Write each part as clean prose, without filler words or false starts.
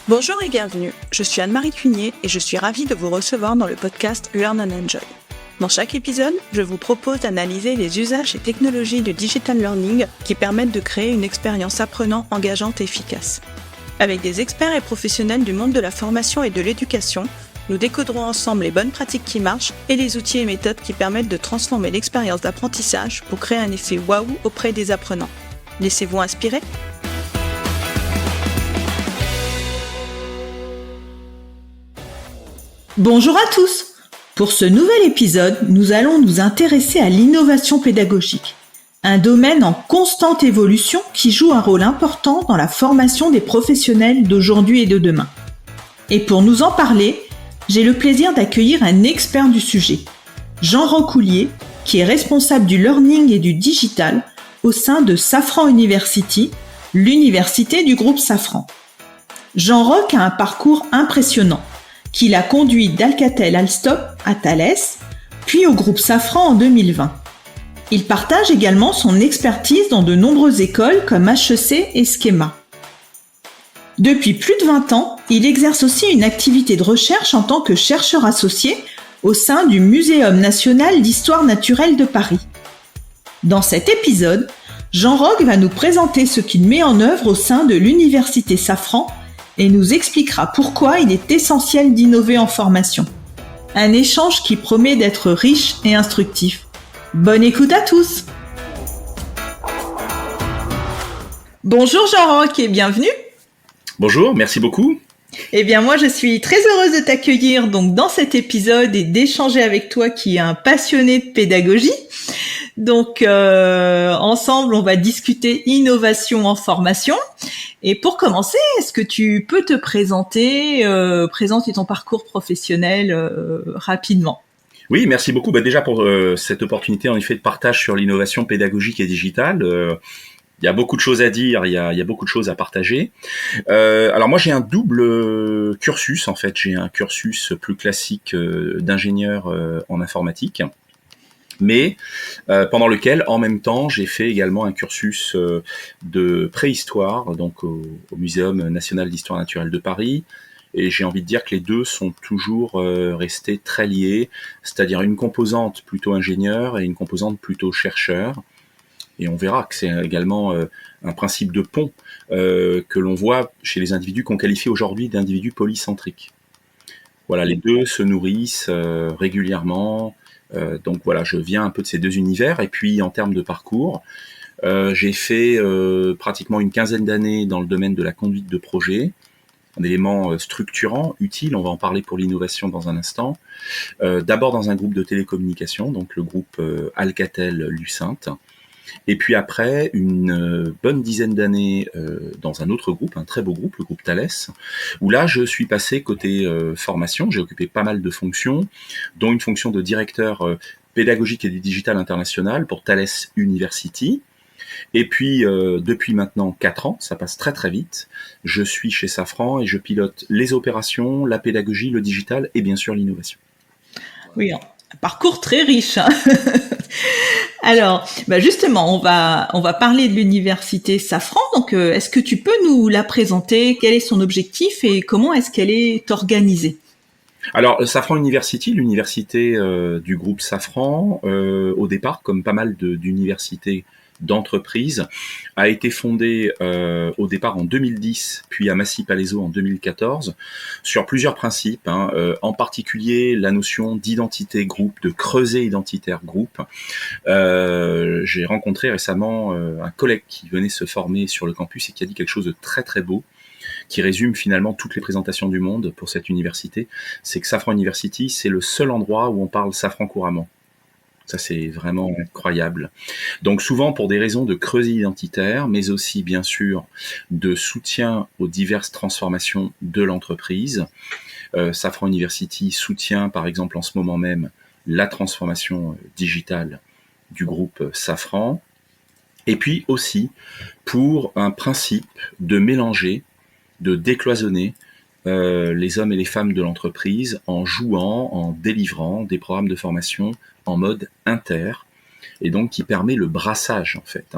Bonjour et bienvenue, je suis Anne-Marie Cunier et je suis ravie de vous recevoir dans le podcast Learn and Enjoy. Dans chaque épisode, je vous propose d'analyser les usages et technologies du digital learning qui permettent de créer une expérience apprenant, engageante et efficace. Avec des experts et professionnels du monde de la formation et de l'éducation, nous décoderons ensemble les bonnes pratiques qui marchent et les outils et méthodes qui permettent de transformer l'expérience d'apprentissage pour créer un effet waouh auprès des apprenants. Laissez-vous inspirer. Bonjour à tous! Pour ce nouvel épisode, nous allons nous intéresser à l'innovation pédagogique, un domaine en constante évolution qui joue un rôle important dans la formation des professionnels d'aujourd'hui et de demain. Et pour nous en parler, j'ai le plaisir d'accueillir un expert du sujet, Jean Rocoulier, qui est responsable du learning et du digital au sein de Safran University, l'université du groupe Safran. Jean Roch a un parcours impressionnant, qui l'a conduit d'Alcatel-Alstom à Thales, puis au groupe Safran en 2020. Il partage également son expertise dans de nombreuses écoles comme HEC et Schema. Depuis plus de 20 ans, il exerce aussi une activité de recherche en tant que chercheur associé au sein du Muséum national d'histoire naturelle de Paris. Dans cet épisode, Jean Roch va nous présenter ce qu'il met en œuvre au sein de l'université Safran et nous expliquera pourquoi il est essentiel d'innover en formation. Un échange qui promet d'être riche et instructif. Bonne écoute à tous! Bonjour Jean Roch et bienvenue! Bonjour, merci beaucoup. Eh bien moi je suis très heureuse de t'accueillir donc dans cet épisode et d'échanger avec toi qui est un passionné de pédagogie. Donc ensemble on va discuter innovation en formation. Et pour commencer, est-ce que tu peux te présenter ton parcours professionnel rapidement? Oui, merci beaucoup. Déjà pour cette opportunité en effet de partage sur l'innovation pédagogique et digitale. Il y a beaucoup de choses à dire, il y a beaucoup de choses à partager. Alors moi j'ai un double cursus en fait. J'ai un cursus plus classique d'ingénieur en informatique, mais pendant lequel en même temps j'ai fait également un cursus de préhistoire, donc au Muséum national d'histoire naturelle de Paris. Et j'ai envie de dire que les deux sont toujours restés très liés, c'est-à-dire une composante plutôt ingénieur et une composante plutôt chercheur. Et on verra que c'est également un principe de pont que l'on voit chez les individus qu'on qualifie aujourd'hui d'individus polycentriques. Voilà, les deux se nourrissent régulièrement. Donc voilà, je viens un peu de ces deux univers. Et puis en termes de parcours, j'ai fait pratiquement une quinzaine d'années dans le domaine de la conduite de projet, un élément structurant, utile, on va en parler pour l'innovation dans un instant. D'abord dans un groupe de télécommunications, donc le groupe Alcatel-Lucent. Et puis après, une bonne dizaine d'années dans un autre groupe, un très beau groupe, le groupe Thales, où là, je suis passé côté formation. J'ai occupé pas mal de fonctions, dont une fonction de directeur pédagogique et du digital international pour Thales University. Et puis, depuis maintenant 4 ans, ça passe très très vite, je suis chez Safran et je pilote les opérations, la pédagogie, le digital et bien sûr l'innovation. Oui, un parcours très riche. Alors, justement, on va parler de l'université Safran. Donc, est-ce que tu peux nous la présenter? Quel est son objectif et comment est-ce qu'elle est organisée? Alors, Safran University, l'université du groupe Safran, au départ, comme pas mal d'universités d'entreprise, a été fondée au départ en 2010, puis à Massy-Palaiseau en 2014, sur plusieurs principes, en particulier la notion d'identité groupe, de creuset identitaire groupe. J'ai rencontré récemment un collègue qui venait se former sur le campus et qui a dit quelque chose de très très beau, qui résume finalement toutes les présentations du monde pour cette université, c'est que Safran University, c'est le seul endroit où on parle safran couramment. Ça, c'est vraiment incroyable. Donc souvent pour des raisons de creuset identitaire, mais aussi bien sûr de soutien aux diverses transformations de l'entreprise. Safran University soutient par exemple en ce moment même la transformation digitale du groupe Safran. Et puis aussi pour un principe de mélanger, de décloisonner les hommes et les femmes de l'entreprise en jouant, en délivrant des programmes de formation en mode inter, et donc qui permet le brassage en fait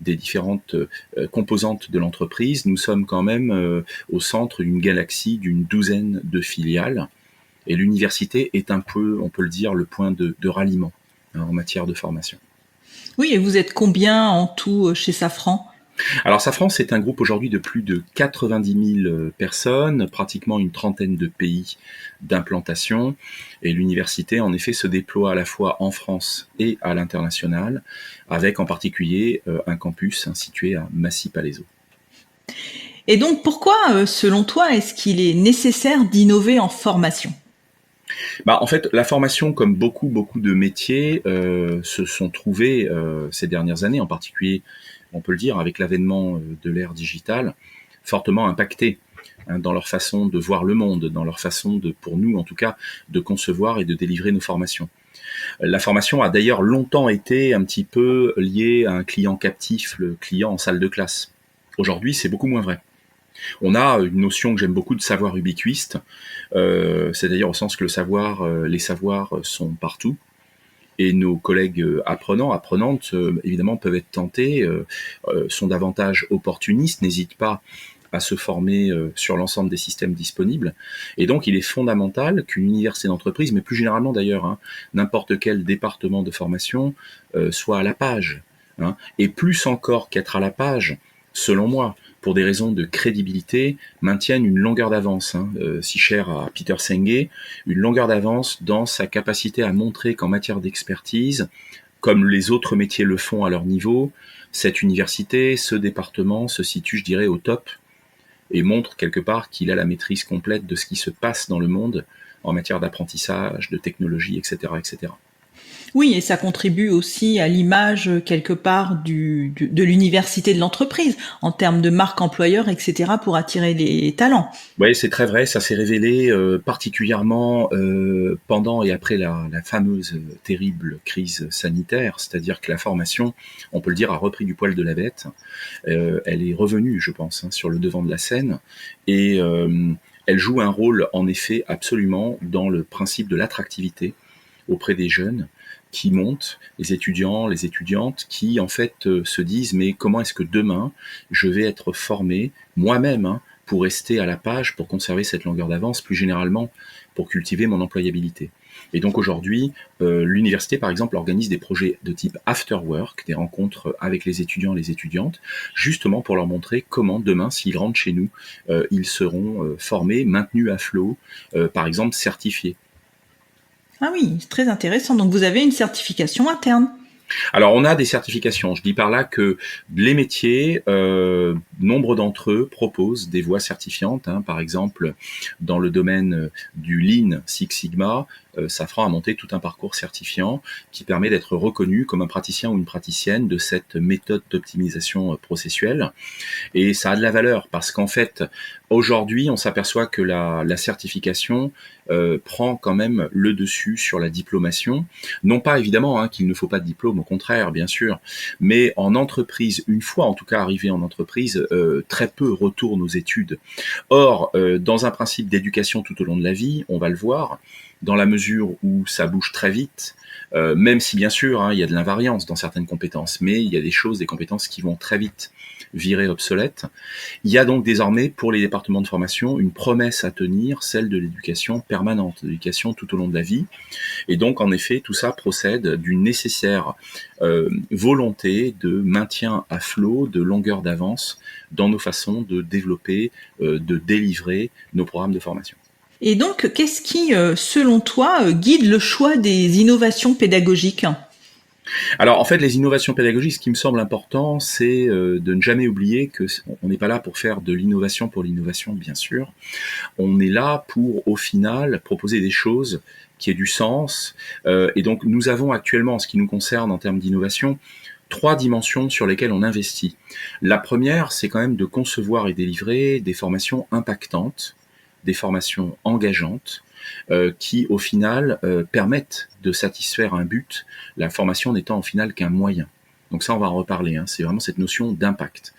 des différentes composantes de l'entreprise. Nous sommes quand même au centre d'une galaxie d'une douzaine de filiales, et l'université est un peu, on peut le dire, le point de ralliement en matière de formation. Oui, et vous êtes combien en tout chez Safran ? Alors Safran, c'est un groupe aujourd'hui de plus de 90 000 personnes, pratiquement une trentaine de pays d'implantation, et l'université en effet se déploie à la fois en France et à l'international, avec en particulier un campus situé à Massy-Palaiseau. Et donc pourquoi, selon toi, est-ce qu'il est nécessaire d'innover en formation ? En fait, la formation, comme beaucoup de métiers, se sont trouvés ces dernières années, en particulier, on peut le dire, avec l'avènement de l'ère digitale, fortement impactés dans leur façon de voir le monde, dans leur façon pour nous en tout cas, de concevoir et de délivrer nos formations. La formation a d'ailleurs longtemps été un petit peu liée à un client captif, le client en salle de classe. Aujourd'hui, c'est beaucoup moins vrai. On a une notion que j'aime beaucoup de savoir ubiquiste, c'est-à-dire au sens que les savoirs sont partout, et nos collègues apprenants, apprenantes, évidemment peuvent être tentés, sont davantage opportunistes, n'hésitent pas à se former sur l'ensemble des systèmes disponibles, et donc il est fondamental qu'une université d'entreprise, mais plus généralement d'ailleurs, n'importe quel département de formation, soit à la page, et plus encore qu'être à la page, selon moi, pour des raisons de crédibilité, maintiennent une longueur d'avance, si chère à Peter Senge, une longueur d'avance dans sa capacité à montrer qu'en matière d'expertise, comme les autres métiers le font à leur niveau, cette université, ce département se situe, je dirais, au top, et montre quelque part qu'il a la maîtrise complète de ce qui se passe dans le monde en matière d'apprentissage, de technologie, etc., etc. Oui, et ça contribue aussi à l'image, quelque part, de l'université de l'entreprise, en termes de marque employeur, etc., pour attirer les talents. Oui, c'est très vrai, ça s'est révélé particulièrement pendant et après la fameuse terrible crise sanitaire, c'est-à-dire que la formation, on peut le dire, a repris du poil de la bête. Elle est revenue, je pense, sur le devant de la scène, et elle joue un rôle, en effet, absolument dans le principe de l'attractivité auprès des jeunes qui montent, les étudiants, les étudiantes, qui en fait se disent mais comment est-ce que demain je vais être formé moi-même pour rester à la page, pour conserver cette longueur d'avance, plus généralement pour cultiver mon employabilité. Et donc aujourd'hui, l'université par exemple organise des projets de type after work, des rencontres avec les étudiants et les étudiantes, justement pour leur montrer comment demain, s'ils rentrent chez nous, ils seront formés, maintenus à flot, par exemple certifiés. Ah oui, c'est très intéressant. Donc vous avez une certification interne. Alors on a des certifications, je dis par là que les métiers, nombre d'entre eux proposent des voies certifiantes, par exemple dans le domaine du Lean Six Sigma, Safran a monté tout un parcours certifiant qui permet d'être reconnu comme un praticien ou une praticienne de cette méthode d'optimisation processuelle, et ça a de la valeur parce qu'en fait aujourd'hui on s'aperçoit que la certification prend quand même le dessus sur la diplomation, non pas évidemment qu'il ne faut pas de diplôme, au contraire bien sûr, mais en entreprise, une fois en tout cas arrivé en entreprise, très peu retournent aux études. Or, dans un principe d'éducation tout au long de la vie, on va le voir, dans la mesure où ça bouge très vite, même si bien sûr il y a de l'invariance dans certaines compétences, mais il y a des choses, des compétences qui vont très vite virer obsolètes. Il y a donc désormais pour les départements de formation une promesse à tenir, celle de l'éducation permanente, de l'éducation tout au long de la vie. Et donc en effet tout ça procède d'une nécessaire volonté de maintien à flot, de longueur d'avance dans nos façons de développer, de délivrer nos programmes de formation. Et donc, qu'est-ce qui, selon toi, guide le choix des innovations pédagogiques ? Alors en fait, les innovations pédagogiques, ce qui me semble important, c'est de ne jamais oublier que on n'est pas là pour faire de l'innovation pour l'innovation, bien sûr. On est là pour, au final, proposer des choses qui aient du sens. Et donc nous avons actuellement, en ce qui nous concerne en termes d'innovation, 3 dimensions sur lesquelles on investit. La première, c'est quand même de concevoir et délivrer des formations impactantes, des formations engageantes, qui au final permettent de satisfaire un but, la formation n'étant au final qu'un moyen. Donc ça on va en reparler, c'est vraiment cette notion d'impact.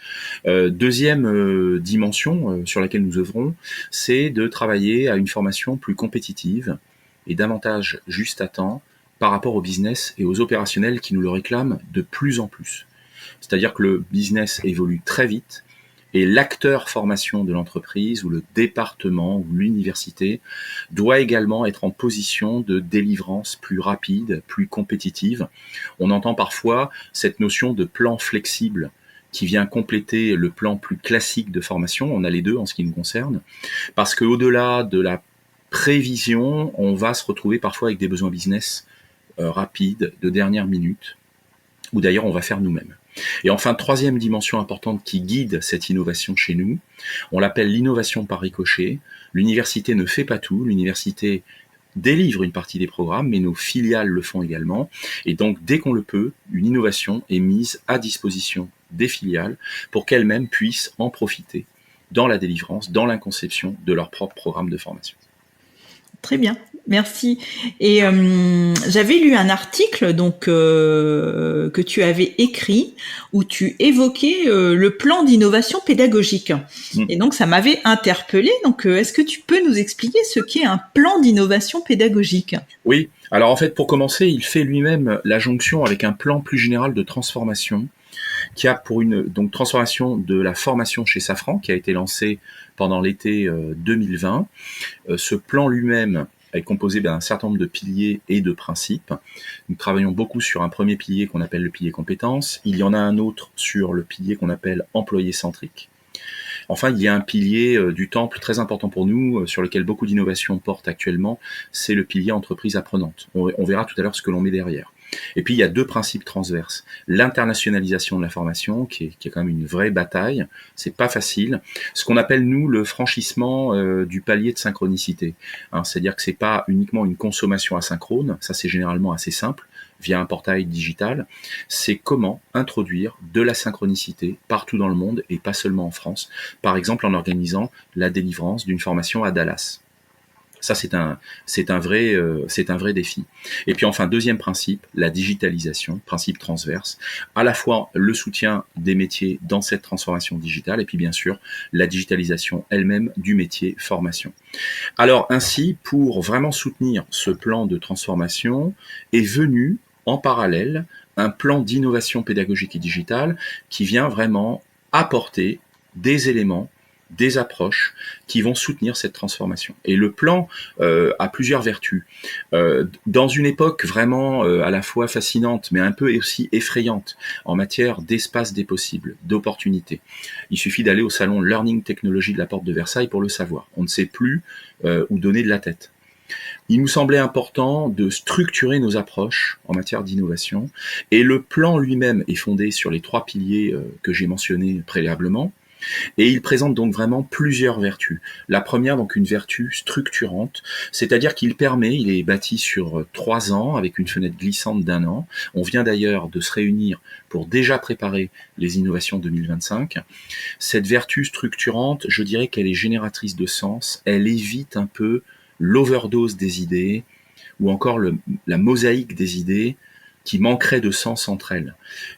Deuxième dimension sur laquelle nous œuvrons, c'est de travailler à une formation plus compétitive et davantage juste à temps, par rapport au business et aux opérationnels qui nous le réclament de plus en plus. C'est-à-dire que le business évolue très vite et l'acteur formation de l'entreprise ou le département ou l'université doit également être en position de délivrance plus rapide, plus compétitive. On entend parfois cette notion de plan flexible qui vient compléter le plan plus classique de formation. On a les deux en ce qui nous concerne, parce qu'au-delà de la prévision, on va se retrouver parfois avec des besoins business rapides, de dernière minute, ou d'ailleurs on va faire nous-mêmes. Et enfin, troisième dimension importante qui guide cette innovation chez nous, on l'appelle l'innovation par ricochet. L'université ne fait pas tout, l'université délivre une partie des programmes, mais nos filiales le font également. Et donc, dès qu'on le peut, une innovation est mise à disposition des filiales pour qu'elles-mêmes puissent en profiter dans la délivrance, dans la conception de leur propre programme de formation. Très bien, merci. Et j'avais lu un article que tu avais écrit où tu évoquais le plan d'innovation pédagogique. Et donc ça m'avait interpellée. Donc est-ce que tu peux nous expliquer ce qu'est un plan d'innovation pédagogique ? Oui. Alors en fait, pour commencer, il fait lui-même la jonction avec un plan plus général de transformation qui a pour une transformation de la formation chez Safran qui a été lancée pendant l'été 2020. Ce plan lui-même est composé d'un certain nombre de piliers et de principes. Nous travaillons beaucoup sur un premier pilier qu'on appelle le pilier compétences. Il y en a un autre sur le pilier qu'on appelle employé centrique. Enfin, il y a un pilier du temple très important pour nous, sur lequel beaucoup d'innovations portent actuellement, c'est le pilier entreprise apprenante. On verra tout à l'heure ce que l'on met derrière. Et puis il y a deux principes transverses. L'internationalisation de la formation, qui est quand même une vraie bataille, c'est pas facile. Ce qu'on appelle nous le franchissement du palier de synchronicité. C'est-à-dire que c'est pas uniquement une consommation asynchrone, ça c'est généralement assez simple, via un portail digital, c'est comment introduire de la synchronicité partout dans le monde et pas seulement en France, par exemple en organisant la délivrance d'une formation à Dallas. Ça, c'est un vrai défi. Et puis enfin, deuxième principe, la digitalisation, principe transverse, à la fois le soutien des métiers dans cette transformation digitale et puis bien sûr la digitalisation elle-même du métier formation. Alors ainsi, pour vraiment soutenir ce plan de transformation, est venu en parallèle un plan d'innovation pédagogique et digitale qui vient vraiment apporter des éléments, des approches qui vont soutenir cette transformation. Et le plan a plusieurs vertus. Dans une époque vraiment à la fois fascinante, mais un peu aussi effrayante en matière d'espace des possibles, d'opportunités. Il suffit d'aller au salon Learning Technology de la Porte de Versailles pour le savoir. On ne sait plus où donner de la tête. Il nous semblait important de structurer nos approches en matière d'innovation, et le plan lui-même est fondé sur les trois piliers que j'ai mentionnés préalablement. Et il présente donc vraiment plusieurs vertus. La première, donc une vertu structurante, c'est-à-dire qu'il est bâti sur 3 ans avec une fenêtre glissante d'1 an. On vient d'ailleurs de se réunir pour déjà préparer les innovations 2025. Cette vertu structurante, je dirais qu'elle est génératrice de sens, elle évite un peu l'overdose des idées ou encore la mosaïque des idées qui manquerait de sens entre elles.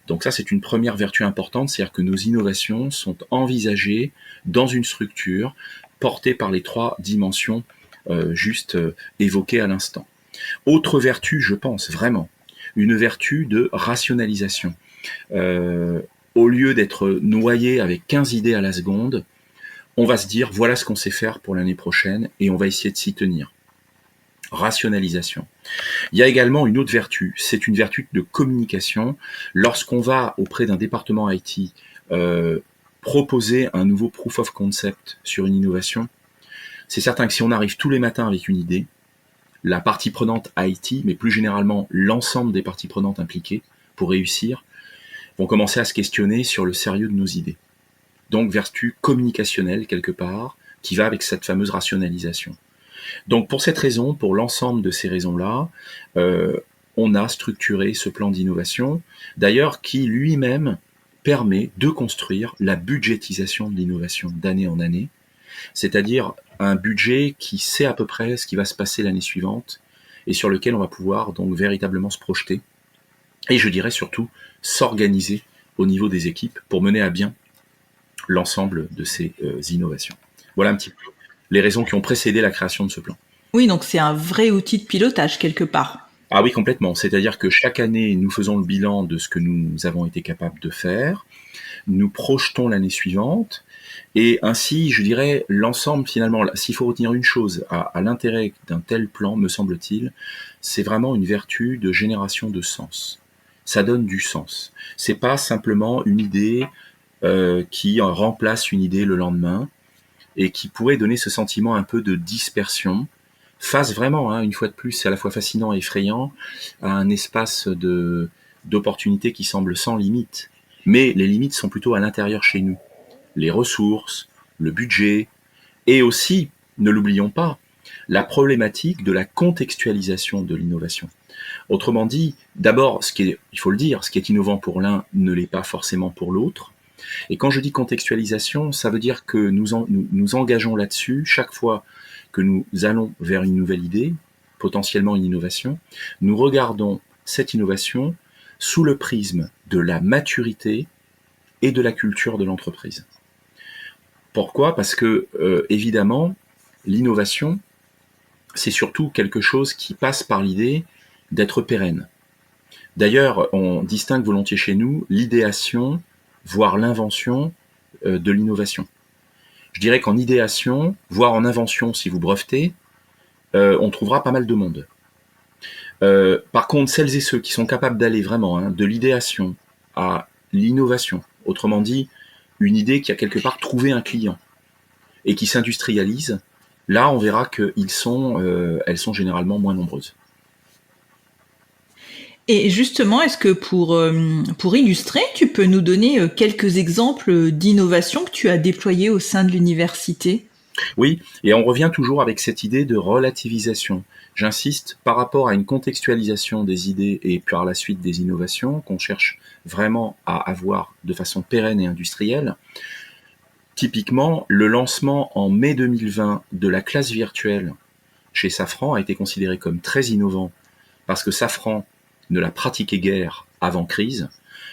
Donc ça, c'est une première vertu importante, c'est-à-dire que nos innovations sont envisagées dans une structure portée par les 3 dimensions juste évoquées à l'instant. Autre vertu, je pense vraiment, une vertu de rationalisation. Au lieu d'être noyé avec 15 idées à la seconde, on va se dire, voilà ce qu'on sait faire pour l'année prochaine et on va essayer de s'y tenir. Rationalisation. Il y a également une autre vertu, c'est une vertu de communication. Lorsqu'on va auprès d'un département IT proposer un nouveau proof of concept sur une innovation, c'est certain que si on arrive tous les matins avec une idée, la partie prenante IT, mais plus généralement l'ensemble des parties prenantes impliquées pour réussir, vont commencer à se questionner sur le sérieux de nos idées. Donc vertu communicationnelle quelque part, qui va avec cette fameuse rationalisation. Donc pour cette raison, pour l'ensemble de ces raisons-là, on a structuré ce plan d'innovation, d'ailleurs qui lui-même permet de construire la budgétisation de l'innovation d'année en année, c'est-à-dire un budget qui sait à peu près ce qui va se passer l'année suivante et sur lequel on va pouvoir donc véritablement se projeter et je dirais surtout s'organiser au niveau des équipes pour mener à bien l'ensemble de ces innovations. Voilà un petit peu les raisons qui ont précédé la création de ce plan. Oui, donc c'est un vrai outil de pilotage quelque part. Ah oui, complètement. C'est-à-dire que chaque année, nous faisons le bilan de ce que nous avons été capables de faire, nous projetons l'année suivante, et ainsi, je dirais, l'ensemble, finalement, s'il faut retenir une chose à l'intérêt d'un tel plan, me semble-t-il, c'est vraiment une vertu de génération de sens. Ça donne du sens. C'est pas simplement une idée qui remplace une idée le lendemain, et qui pourrait donner ce sentiment un peu de dispersion, face vraiment, une fois de plus, c'est à la fois fascinant et effrayant, à un espace d'opportunités qui semble sans limite. Mais les limites sont plutôt à l'intérieur chez nous. Les ressources, le budget, et aussi, ne l'oublions pas, la problématique de la contextualisation de l'innovation. Autrement dit, d'abord, il faut le dire, ce qui est innovant pour l'un ne l'est pas forcément pour l'autre. Et quand je dis contextualisation, ça veut dire que nous engageons là-dessus chaque fois que nous allons vers une nouvelle idée, potentiellement une innovation, nous regardons cette innovation sous le prisme de la maturité et de la culture de l'entreprise. Pourquoi ? Parce que, évidemment, l'innovation, c'est surtout quelque chose qui passe par l'idée d'être pérenne. D'ailleurs, on distingue volontiers chez nous l'idéation, voire l'invention de l'innovation. Je dirais qu'en idéation, voire en invention, si vous brevetez, on trouvera pas mal de monde. Par contre, celles et ceux qui sont capables d'aller vraiment de l'idéation à l'innovation, autrement dit, une idée qui a quelque part trouvé un client et qui s'industrialise, là, on verra qu'elles sont généralement moins nombreuses. Et justement, est-ce que pour illustrer, tu peux nous donner quelques exemples d'innovations que tu as déployées au sein de l'université ? Oui, et on revient toujours avec cette idée de relativisation. J'insiste, par rapport à une contextualisation des idées et par la suite des innovations qu'on cherche vraiment à avoir de façon pérenne et industrielle. Typiquement, le lancement en mai 2020 de la classe virtuelle chez Safran a été considéré comme très innovant parce que Safran ne la pratiquait guère avant crise,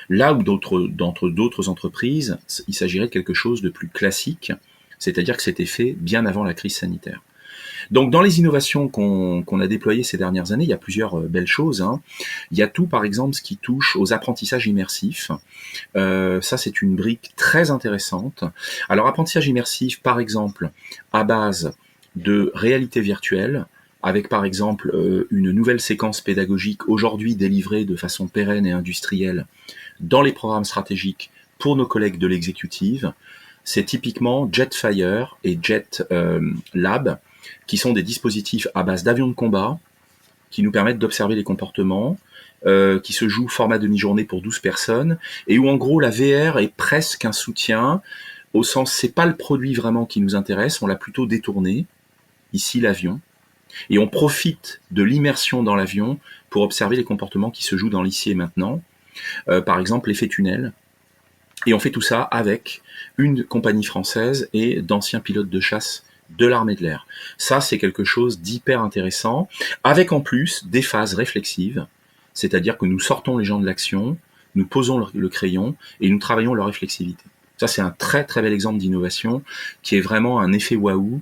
là où d'autres entreprises, il s'agirait de quelque chose de plus classique, c'est-à-dire que c'était fait bien avant la crise sanitaire. Donc dans les innovations qu'on a déployées ces dernières années, il y a plusieurs belles choses. Il y a tout, par exemple, ce qui touche aux apprentissages immersifs. Ça, c'est une brique très intéressante. Alors, apprentissage immersif, par exemple, à base de réalité virtuelle, avec par exemple une nouvelle séquence pédagogique aujourd'hui délivrée de façon pérenne et industrielle dans les programmes stratégiques pour nos collègues de l'exécutive. C'est typiquement Jetfire et Jet Lab, qui sont des dispositifs à base d'avions de combat, qui nous permettent d'observer les comportements, qui se jouent format demi-journée pour 12 personnes, et où en gros la VR est presque un soutien, au sens c'est pas le produit vraiment qui nous intéresse, on l'a plutôt détourné, ici l'avion, et on profite de l'immersion dans l'avion pour observer les comportements qui se jouent dans l'ici et maintenant, par exemple l'effet tunnel, et on fait tout ça avec une compagnie française et d'anciens pilotes de chasse de l'armée de l'air. Ça, c'est quelque chose d'hyper intéressant, avec en plus des phases réflexives, c'est-à-dire que nous sortons les gens de l'action, nous posons le crayon et nous travaillons leur réflexivité. Ça, c'est un très très bel exemple d'innovation qui est vraiment un effet waouh,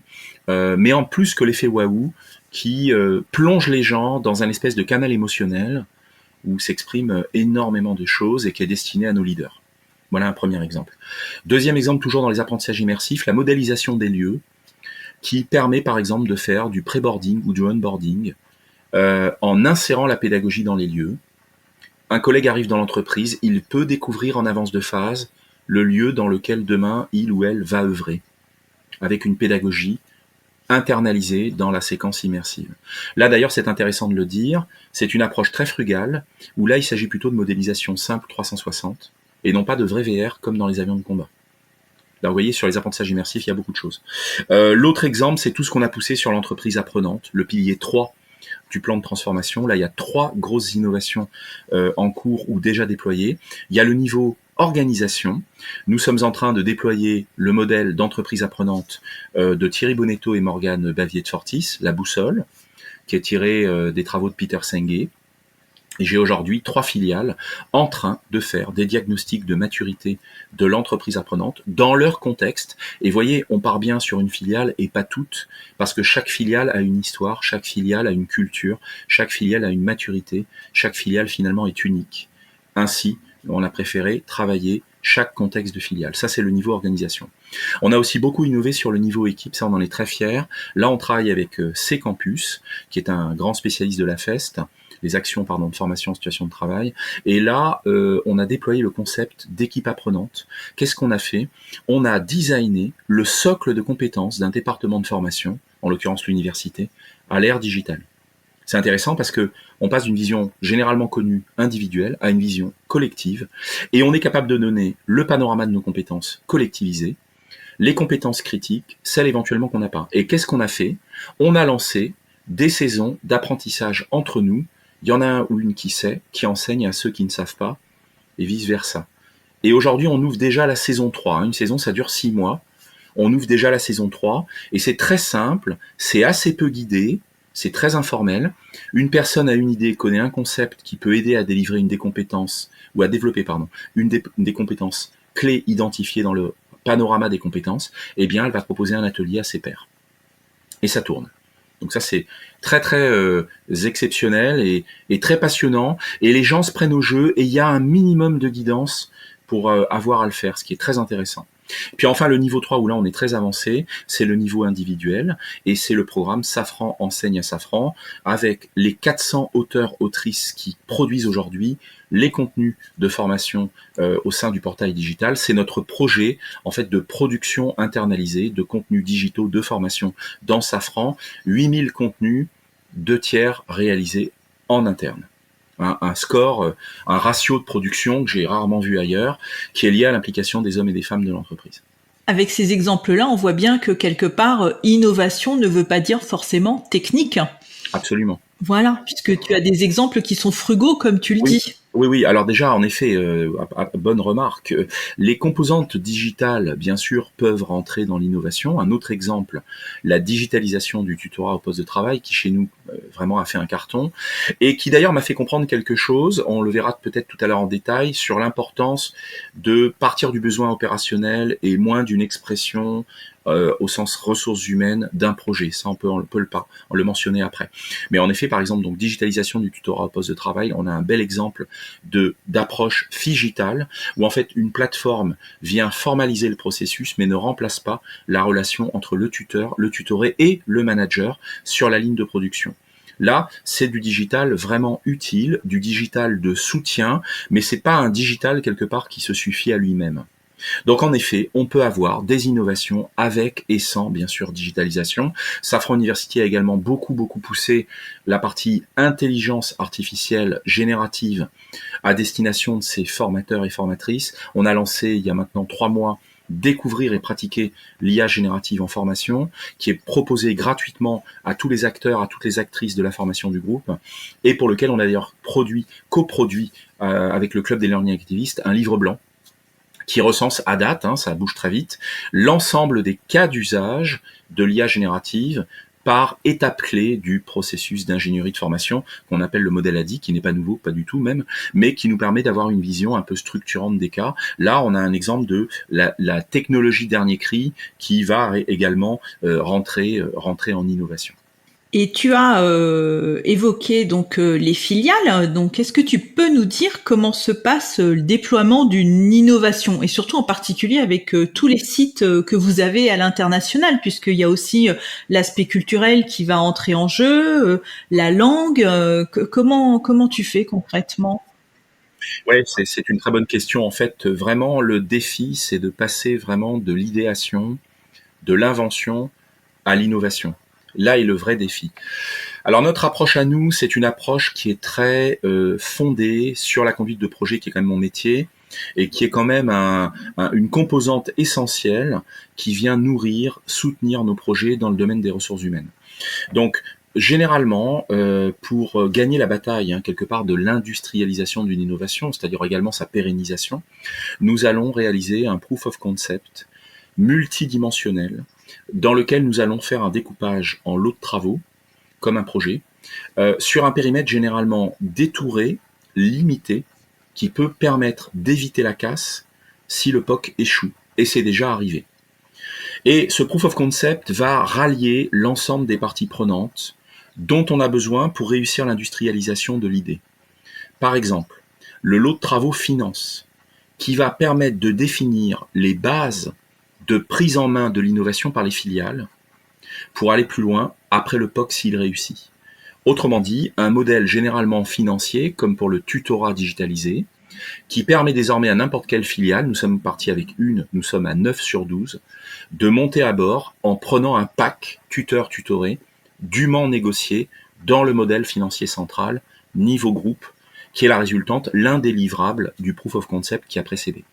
mais en plus que l'effet waouh, qui plonge les gens dans un espèce de canal émotionnel où s'expriment énormément de choses et qui est destiné à nos leaders. Voilà un premier exemple. Deuxième exemple, toujours dans les apprentissages immersifs, la modélisation des lieux, qui permet par exemple de faire du pré-boarding ou du onboarding en insérant la pédagogie dans les lieux. Un collègue arrive dans l'entreprise, il peut découvrir en avance de phase le lieu dans lequel demain il ou elle va œuvrer, avec une pédagogie internalisée dans la séquence immersive. Là d'ailleurs, c'est intéressant de le dire, c'est une approche très frugale, où là il s'agit plutôt de modélisation simple 360, et non pas de vrai VR comme dans les avions de combat. Là, vous voyez, sur les apprentissages immersifs, il y a beaucoup de choses. L'autre exemple, c'est tout ce qu'on a poussé sur l'entreprise apprenante, le pilier 3 du plan de transformation. Là, il y a 3 grosses innovations en cours ou déjà déployées. Il y a le niveau organisation. Nous sommes en train de déployer le modèle d'entreprise apprenante de Thierry Bonetto et Morgane Bavier de Fortis, la boussole, qui est tirée des travaux de Peter Senge. Et j'ai aujourd'hui 3 filiales en train de faire des diagnostics de maturité de l'entreprise apprenante dans leur contexte. Et voyez, on part bien sur une filiale et pas toutes, parce que chaque filiale a une histoire, chaque filiale a une culture, chaque filiale a une maturité, chaque filiale finalement est unique. Ainsi, on a préféré travailler chaque contexte de filiale. Ça, c'est le niveau organisation. On a aussi beaucoup innové sur le niveau équipe, ça on en est très fiers. Là, on travaille avec C-Campus, qui est un grand spécialiste de la FEST, les actions de formation en situation de travail. Et là, on a déployé le concept d'équipe apprenante. Qu'est-ce qu'on a fait? On a designé le socle de compétences d'un département de formation, en l'occurrence l'université, à l'ère digitale. C'est intéressant parce que on passe d'une vision généralement connue individuelle à une vision collective, et on est capable de donner le panorama de nos compétences collectivisées, les compétences critiques, celles éventuellement qu'on n'a pas. Et qu'est-ce qu'on a fait? On a lancé des saisons d'apprentissage entre nous. Il y en a un ou une qui sait, qui enseigne à ceux qui ne savent pas, et vice-versa. Et aujourd'hui, on ouvre déjà la saison 3. Une saison, ça dure 6 mois. On ouvre déjà la saison 3, et c'est très simple, c'est assez peu guidé, c'est très informel. Une personne a une idée, connaît un concept qui peut aider à délivrer une des compétences, ou à développer, une des compétences clés identifiées dans le panorama des compétences, eh bien, elle va proposer un atelier à ses pairs. Et ça tourne. Donc ça, c'est très très exceptionnel et très passionnant. Et les gens se prennent au jeu et il y a un minimum de guidance pour avoir à le faire, ce qui est très intéressant. Puis enfin, le niveau 3, où là on est très avancé, c'est le niveau individuel, et c'est le programme Safran enseigne à Safran, avec les 400 auteurs-autrices qui produisent aujourd'hui les contenus de formation au sein du portail digital. C'est notre projet en fait de production internalisée de contenus digitaux de formation dans Safran, 8000 contenus, 2 tiers réalisés en interne. Un score, un ratio de production que j'ai rarement vu ailleurs, qui est lié à l'implication des hommes et des femmes de l'entreprise. Avec ces exemples-là, on voit bien que quelque part, innovation ne veut pas dire forcément technique. Absolument. Voilà, puisque tu as des exemples qui sont frugaux, comme tu le dis. Oui. Alors déjà, en effet, bonne remarque. Les composantes digitales, bien sûr, peuvent rentrer dans l'innovation. Un autre exemple, la digitalisation du tutorat au poste de travail, qui chez nous vraiment a fait un carton, et qui d'ailleurs m'a fait comprendre quelque chose. On le verra peut-être tout à l'heure en détail sur l'importance de partir du besoin opérationnel et moins d'une expression au sens ressources humaines d'un projet. Ça, on peut le mentionner après. Mais en effet, par exemple, donc digitalisation du tutorat au poste de travail, on a un bel exemple d'approche phygitale où en fait une plateforme vient formaliser le processus mais ne remplace pas la relation entre le tuteur, le tutoré et le manager sur la ligne de production. Là, c'est du digital vraiment utile, du digital de soutien, mais c'est pas un digital quelque part qui se suffit à lui-même. Donc en effet, on peut avoir des innovations avec et sans, bien sûr, digitalisation. Safran University a également beaucoup poussé la partie intelligence artificielle générative à destination de ses formateurs et formatrices. On a lancé il y a maintenant 3 mois Découvrir et pratiquer l'IA générative en formation, qui est proposé gratuitement à tous les acteurs, à toutes les actrices de la formation du groupe, et pour lequel on a d'ailleurs coproduit avec le Club des Learning Activists un livre blanc qui recense à date, ça bouge très vite, l'ensemble des cas d'usage de l'IA générative par étape clé du processus d'ingénierie de formation qu'on appelle le modèle ADI, qui n'est pas nouveau, pas du tout même, mais qui nous permet d'avoir une vision un peu structurante des cas. Là, on a un exemple de la technologie dernier cri qui va également rentrer en innovation. Et tu as évoqué donc les filiales. Donc, est-ce que tu peux nous dire comment se passe le déploiement d'une innovation, et surtout en particulier avec tous les sites que vous avez à l'international, puisqu'il y a aussi l'aspect culturel qui va entrer en jeu, la langue. Comment tu fais concrètement? Ouais, c'est une très bonne question. En fait, vraiment, le défi, c'est de passer vraiment de l'idéation, de l'invention à l'innovation. Là est le vrai défi. Alors notre approche à nous, c'est une approche qui est très fondée sur la conduite de projet, qui est quand même mon métier, et qui est quand même une composante essentielle qui vient nourrir, soutenir nos projets dans le domaine des ressources humaines. Donc généralement, pour gagner la bataille quelque part de l'industrialisation d'une innovation, c'est-à-dire également sa pérennisation, nous allons réaliser un proof of concept multidimensionnel, dans lequel nous allons faire un découpage en lots de travaux, comme un projet, sur un périmètre généralement détouré, limité, qui peut permettre d'éviter la casse si le POC échoue. Et c'est déjà arrivé. Et ce proof of concept va rallier l'ensemble des parties prenantes dont on a besoin pour réussir l'industrialisation de l'idée. Par exemple, le lot de travaux finance, qui va permettre de définir les bases de prise en main de l'innovation par les filiales pour aller plus loin après le POC s'il réussit. Autrement dit, un modèle généralement financier, comme pour le tutorat digitalisé, qui permet désormais à n'importe quelle filiale, nous sommes partis avec une, nous sommes à 9 sur 12, de monter à bord en prenant un pack tuteur-tutoré, dûment négocié dans le modèle financier central, niveau groupe, qui est la résultante, l'un des livrables du proof of concept qui a précédé.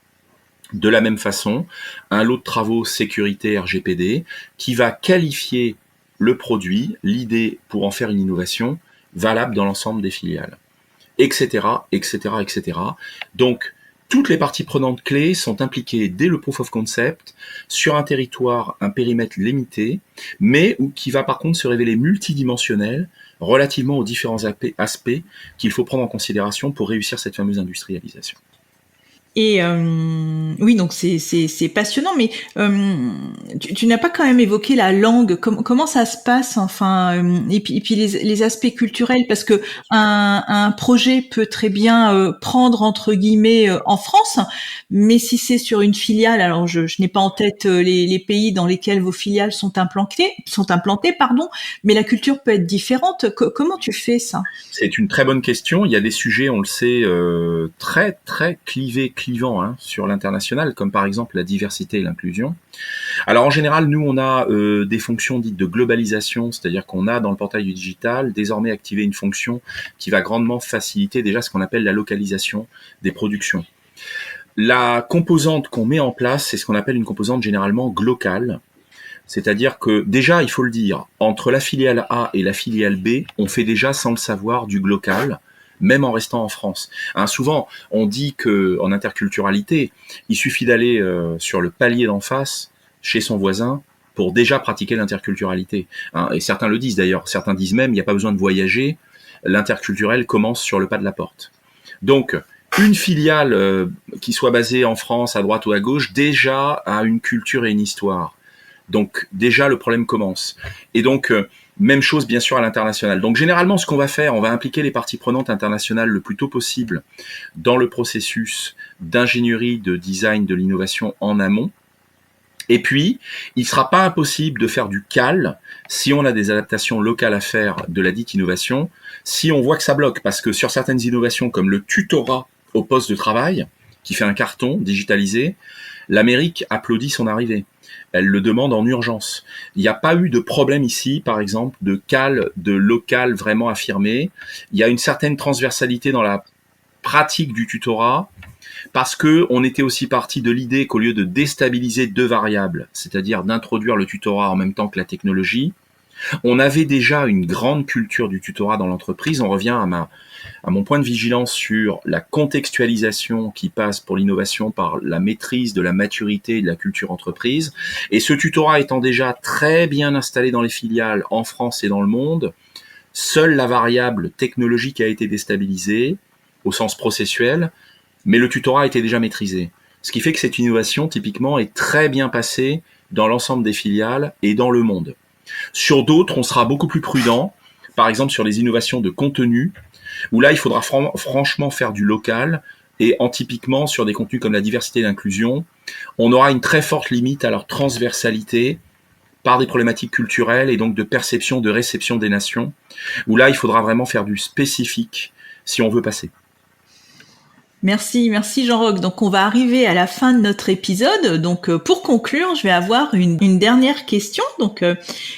De la même façon, un lot de travaux sécurité RGPD qui va qualifier le produit, l'idée pour en faire une innovation, valable dans l'ensemble des filiales, etc., etc., etc. Donc, toutes les parties prenantes clés sont impliquées dès le proof of concept sur un territoire, un périmètre limité, mais qui va par contre se révéler multidimensionnel relativement aux différents aspects qu'il faut prendre en considération pour réussir cette fameuse industrialisation. Et oui, donc c'est passionnant, mais tu n'as pas quand même évoqué la langue. Comment ça se passe, enfin, et puis les aspects culturels, parce que un projet peut très bien prendre entre guillemets en France, mais si c'est sur une filiale, alors je n'ai pas en tête les pays dans lesquels vos filiales sont implantées, pardon, mais la culture peut être différente. Comment tu fais ça? C'est une très bonne question. Il y a des sujets, on le sait, très très clivants sur l'international, comme par exemple la diversité et l'inclusion. Alors en général, nous on a des fonctions dites de globalisation, c'est-à-dire qu'on a dans le portail du digital désormais activé une fonction qui va grandement faciliter déjà ce qu'on appelle la localisation des productions. La composante qu'on met en place, c'est ce qu'on appelle une composante généralement glocale. C'est-à-dire que déjà, il faut le dire, entre la filiale A et la filiale B, on fait déjà sans le savoir du glocal, même en restant en France. Souvent, on dit que en interculturalité, il suffit d'aller sur le palier d'en face, chez son voisin, pour déjà pratiquer l'interculturalité. Et certains le disent d'ailleurs, certains disent même, il n'y a pas besoin de voyager, l'interculturel commence sur le pas de la porte. Donc, une filiale qui soit basée en France, à droite ou à gauche, déjà a une culture et une histoire. Donc déjà le problème commence. Et donc même chose bien sûr à l'international. Donc généralement ce qu'on va faire, on va impliquer les parties prenantes internationales le plus tôt possible dans le processus d'ingénierie, de design, de l'innovation en amont. Et puis, il ne sera pas impossible de faire du CAL si on a des adaptations locales à faire de la dite innovation, si on voit que ça bloque, parce que sur certaines innovations comme le tutorat au poste de travail, qui fait un carton digitalisé, l'Amérique applaudit son arrivée. Elle le demande en urgence. Il n'y a pas eu de problème ici, par exemple, de CAL, de local vraiment affirmé. Il y a une certaine transversalité dans la pratique du tutorat, parce que on était aussi parti de l'idée qu'au lieu de déstabiliser deux variables, c'est-à-dire d'introduire le tutorat en même temps que la technologie, on avait déjà une grande culture du tutorat dans l'entreprise. On revient à mon point de vigilance sur la contextualisation qui passe pour l'innovation par la maîtrise de la maturité et de la culture entreprise. Et ce tutorat étant déjà très bien installé dans les filiales en France et dans le monde, seule la variable technologique a été déstabilisée au sens processuel, mais le tutorat était déjà maîtrisé. Ce qui fait que cette innovation, typiquement, est très bien passée dans l'ensemble des filiales et dans le monde. Sur d'autres, on sera beaucoup plus prudent, par exemple sur les innovations de contenu, où là, il faudra franchement faire du local, et typiquement sur des contenus comme la diversité et l'inclusion, on aura une très forte limite à leur transversalité par des problématiques culturelles et donc de perception, de réception des nations, où là, il faudra vraiment faire du spécifique si on veut passer. Merci Jean-Roch. Donc on va arriver à la fin de notre épisode. Donc pour conclure, je vais avoir une dernière question. Donc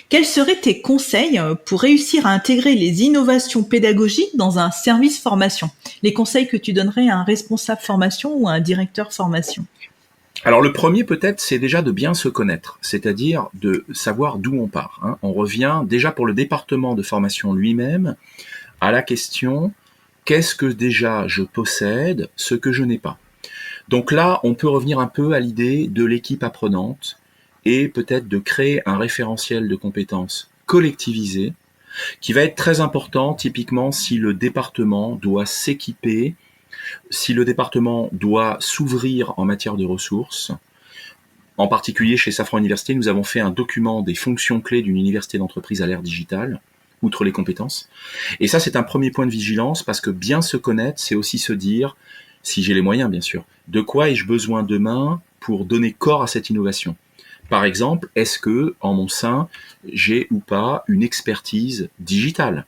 quels seraient tes conseils pour réussir à intégrer les innovations pédagogiques dans un service formation? Les conseils que tu donnerais à un responsable formation ou à un directeur formation? Alors le premier peut-être, c'est déjà de bien se connaître, c'est-à-dire de savoir d'où on part. On revient déjà pour le département de formation lui-même à la question: qu'est-ce que déjà je possède, ce que je n'ai pas? Donc là, on peut revenir un peu à l'idée de l'équipe apprenante et peut-être de créer un référentiel de compétences collectivisé qui va être très important typiquement si le département doit s'équiper, si le département doit s'ouvrir en matière de ressources. En particulier, chez Safran Université, nous avons fait un document des fonctions clés d'une université d'entreprise à l'ère digitale, outre les compétences. Et ça, c'est un premier point de vigilance, parce que bien se connaître, c'est aussi se dire, si j'ai les moyens, bien sûr, de quoi ai-je besoin demain pour donner corps à cette innovation ? Par exemple, est-ce que, en mon sein, j'ai ou pas une expertise digitale ?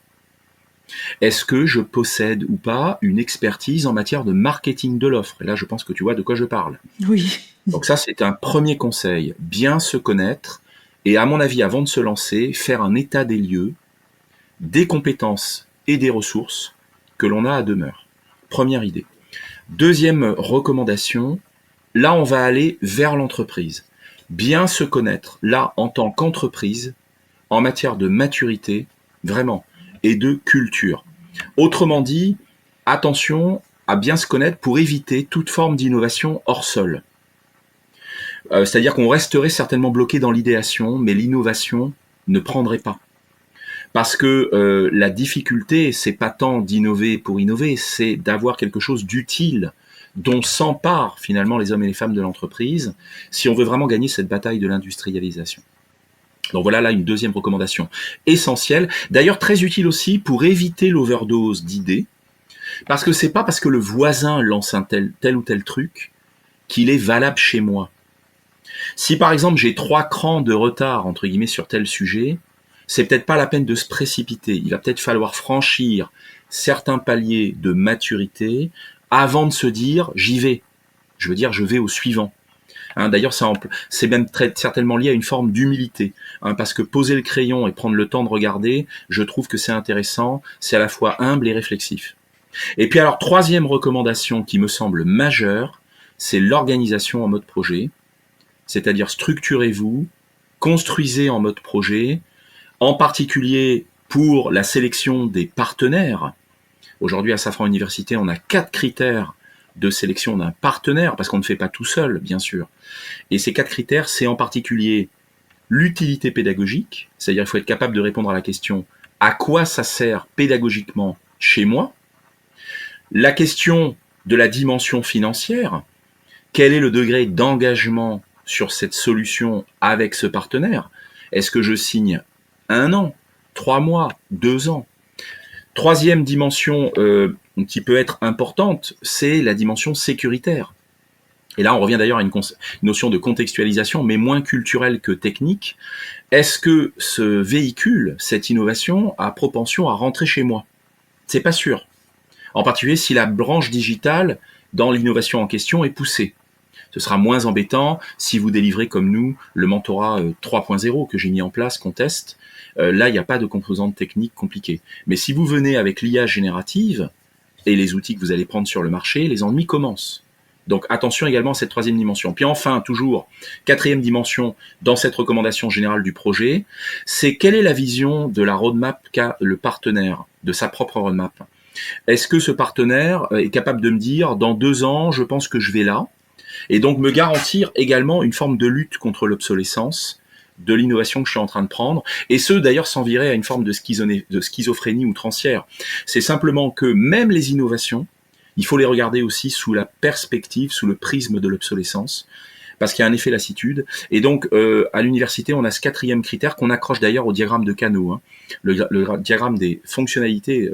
Est-ce que je possède ou pas une expertise en matière de marketing de l'offre ? Et là, je pense que tu vois de quoi je parle. Oui. Donc ça, c'est un premier conseil. Bien se connaître et, à mon avis, avant de se lancer, faire un état des lieux, des compétences et des ressources que l'on a à demeure. Première idée. Deuxième recommandation, là, on va aller vers l'entreprise. Bien se connaître, là, en tant qu'entreprise, en matière de maturité, vraiment, et de culture. Autrement dit, attention à bien se connaître pour éviter toute forme d'innovation hors sol. C'est-à-dire qu'on resterait certainement bloqué dans l'idéation, mais l'innovation ne prendrait pas. Parce que la difficulté, c'est pas tant d'innover pour innover, c'est d'avoir quelque chose d'utile dont s'emparent finalement les hommes et les femmes de l'entreprise si on veut vraiment gagner cette bataille de l'industrialisation. Donc voilà là une deuxième recommandation essentielle, d'ailleurs très utile aussi pour éviter l'overdose d'idées, parce que c'est pas parce que le voisin lance un tel ou tel truc qu'il est valable chez moi. Si par exemple j'ai 3 crans de retard entre guillemets sur tel sujet, c'est peut-être pas la peine de se précipiter. Il va peut-être falloir franchir certains paliers de maturité avant de se dire j'y vais. Je veux dire je vais au suivant. D'ailleurs, c'est même très certainement lié à une forme d'humilité, parce que poser le crayon et prendre le temps de regarder, je trouve que c'est intéressant, c'est à la fois humble et réflexif. Et puis alors, troisième recommandation qui me semble majeure, c'est l'organisation en mode projet, c'est-à-dire structurez-vous, construisez en mode projet, en particulier pour la sélection des partenaires. Aujourd'hui, à Safran Université, on a 4 critères de sélection d'un partenaire, parce qu'on ne fait pas tout seul, bien sûr. Et ces 4 critères, c'est en particulier l'utilité pédagogique, c'est-à-dire il faut être capable de répondre à la question « à quoi ça sert pédagogiquement chez moi ?» La question de la dimension financière, quel est le degré d'engagement sur cette solution avec ce partenaire ? Est-ce que je signe 1 an, 3 mois, 2 ans ? Troisième dimension qui peut être importante, c'est la dimension sécuritaire. Et là, on revient d'ailleurs à une notion de contextualisation, mais moins culturelle que technique. Est-ce que ce véhicule, cette innovation, a propension à rentrer chez moi ? C'est pas sûr. En particulier si la branche digitale dans l'innovation en question est poussée. Ce sera moins embêtant si vous délivrez comme nous le mentorat 3.0 que j'ai mis en place, qu'on teste. Là, il n'y a pas de composante technique compliquée. Mais si vous venez avec l'IA générative et les outils que vous allez prendre sur le marché, les ennuis commencent. Donc attention également à cette troisième dimension. Puis enfin, toujours, quatrième dimension dans cette recommandation générale du projet, c'est quelle est la vision de la roadmap qu'a le partenaire, de sa propre roadmap. Est-ce que ce partenaire est capable de me dire, dans 2 ans, je pense que je vais là, et donc me garantir également une forme de lutte contre l'obsolescence de l'innovation que je suis en train de prendre, et ce d'ailleurs sans virer à une forme de schizophrénie outrancière. C'est simplement que même les innovations, il faut les regarder aussi sous la perspective, sous le prisme de l'obsolescence, parce qu'il y a un effet lassitude. Et donc, à l'université, on a ce 4e critère qu'on accroche d'ailleurs au diagramme de Kano, le diagramme des fonctionnalités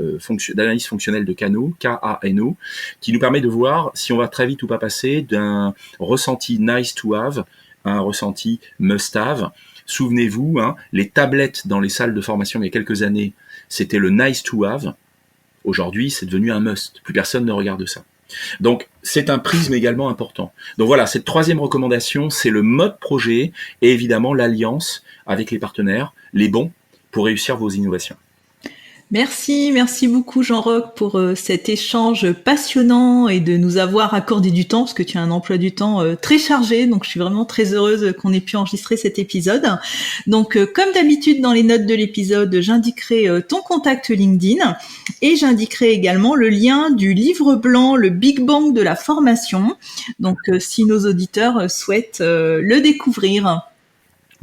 d'analyse fonctionnelle de Kano, K-A-N-O, qui nous permet de voir si on va très vite ou pas passer d'un ressenti nice to have à un ressenti must have. Souvenez-vous, les tablettes dans les salles de formation il y a quelques années, c'était le nice to have. Aujourd'hui, c'est devenu un must. Plus personne ne regarde ça. Donc, c'est un prisme également important. Donc voilà, cette 3e recommandation, c'est le mode projet et évidemment l'alliance avec les partenaires, les bons, pour réussir vos innovations. Merci beaucoup Jean-Roch pour cet échange passionnant et de nous avoir accordé du temps, parce que tu as un emploi du temps très chargé, donc je suis vraiment très heureuse qu'on ait pu enregistrer cet épisode. Donc comme d'habitude dans les notes de l'épisode, j'indiquerai ton contact LinkedIn et j'indiquerai également le lien du livre blanc, le Big Bang de la formation, donc si nos auditeurs souhaitent le découvrir.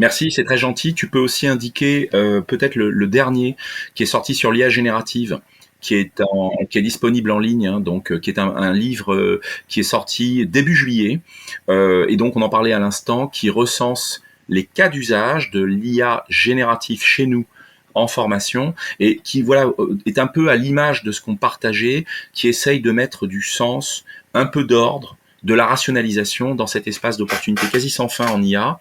Merci, c'est très gentil. Tu peux aussi indiquer peut-être le dernier qui est sorti sur l'IA générative, qui est disponible en ligne, hein, donc qui est un livre qui est sorti début juillet, et donc on en parlait à l'instant, qui recense les cas d'usage de l'IA générative chez nous en formation, et qui est un peu à l'image de ce qu'on partageait, qui essaye de mettre du sens, un peu d'ordre, de la rationalisation dans cet espace d'opportunité quasi sans fin en IA.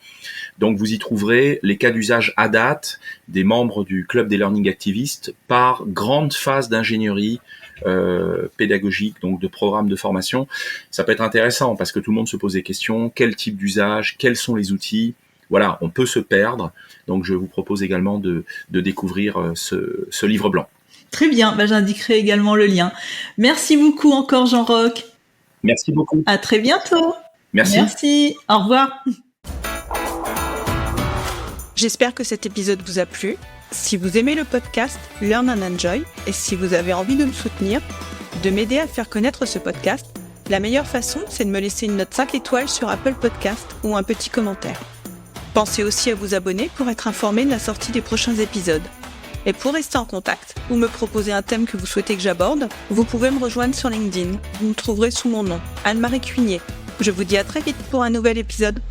Donc vous y trouverez les cas d'usage à date des membres du club des learning activistes par grande phase d'ingénierie pédagogique, donc de programme de formation. Ça peut être intéressant parce que tout le monde se pose des questions, quel type d'usage, quels sont les outils. Voilà, on peut se perdre. Donc je vous propose également de découvrir ce livre blanc. Très bien, j'indiquerai également le lien. Merci beaucoup encore Jean-Roch. Merci beaucoup. À très bientôt. Merci. Au revoir. J'espère que cet épisode vous a plu. Si vous aimez le podcast Learn and Enjoy et si vous avez envie de me soutenir, de m'aider à faire connaître ce podcast, la meilleure façon, c'est de me laisser une note 5 étoiles sur Apple Podcast ou un petit commentaire. Pensez aussi à vous abonner pour être informé de la sortie des prochains épisodes. Et pour rester en contact ou me proposer un thème que vous souhaitez que j'aborde, vous pouvez me rejoindre sur LinkedIn. Vous me trouverez sous mon nom, Anne-Marie Cuinier. Je vous dis à très vite pour un nouvel épisode.